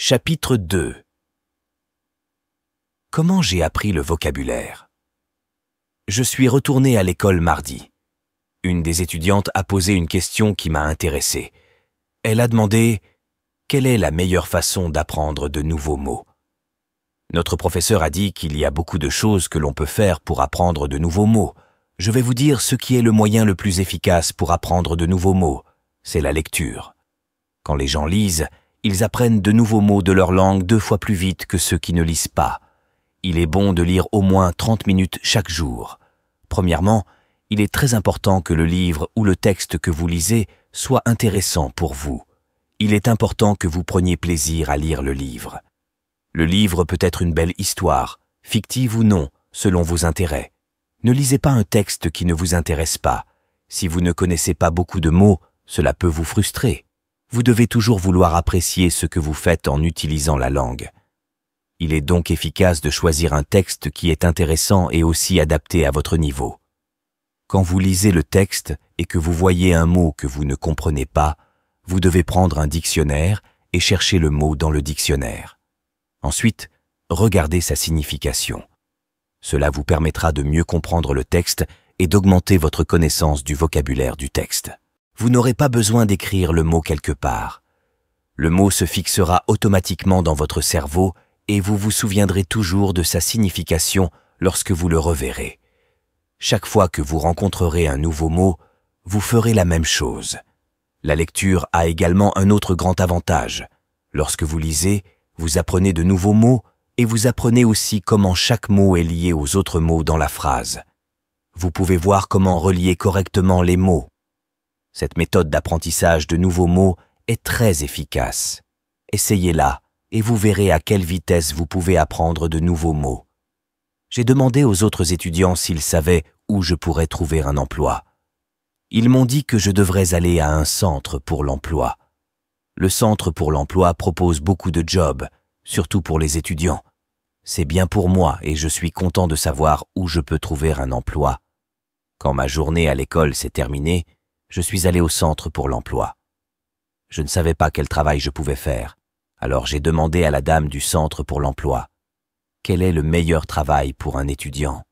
Chapitre 2. Comment j'ai appris le vocabulaire? Je suis retourné à l'école mardi. Une des étudiantes a posé une question qui m'a intéressé. Elle a demandé « Quelle est la meilleure façon d'apprendre de nouveaux mots ?» Notre professeur a dit qu'il y a beaucoup de choses que l'on peut faire pour apprendre de nouveaux mots. Je vais vous dire ce qui est le moyen le plus efficace pour apprendre de nouveaux mots. C'est la lecture. Quand les gens lisent, ils apprennent de nouveaux mots de leur langue 2 fois plus vite que ceux qui ne lisent pas. Il est bon de lire au moins 30 minutes chaque jour. Premièrement, il est très important que le livre ou le texte que vous lisez soit intéressant pour vous. Il est important que vous preniez plaisir à lire le livre. Le livre peut être une belle histoire, fictive ou non, selon vos intérêts. Ne lisez pas un texte qui ne vous intéresse pas. Si vous ne connaissez pas beaucoup de mots, cela peut vous frustrer. Vous devez toujours vouloir apprécier ce que vous faites en utilisant la langue. Il est donc efficace de choisir un texte qui est intéressant et aussi adapté à votre niveau. Quand vous lisez le texte et que vous voyez un mot que vous ne comprenez pas, vous devez prendre un dictionnaire et chercher le mot dans le dictionnaire. Ensuite, regardez sa signification. Cela vous permettra de mieux comprendre le texte et d'augmenter votre connaissance du vocabulaire du texte. Vous n'aurez pas besoin d'écrire le mot quelque part. Le mot se fixera automatiquement dans votre cerveau et vous vous souviendrez toujours de sa signification lorsque vous le reverrez. Chaque fois que vous rencontrerez un nouveau mot, vous ferez la même chose. La lecture a également un autre grand avantage. Lorsque vous lisez, vous apprenez de nouveaux mots et vous apprenez aussi comment chaque mot est lié aux autres mots dans la phrase. Vous pouvez voir comment relier correctement les mots. Cette méthode d'apprentissage de nouveaux mots est très efficace. Essayez-la et vous verrez à quelle vitesse vous pouvez apprendre de nouveaux mots. J'ai demandé aux autres étudiants s'ils savaient où je pourrais trouver un emploi. Ils m'ont dit que je devrais aller à un centre pour l'emploi. Le centre pour l'emploi propose beaucoup de jobs, surtout pour les étudiants. C'est bien pour moi et je suis content de savoir où je peux trouver un emploi. Quand ma journée à l'école s'est terminée, je suis allé au centre pour l'emploi. Je ne savais pas quel travail je pouvais faire, alors j'ai demandé à la dame du centre pour l'emploi. Quel est le meilleur travail pour un étudiant ?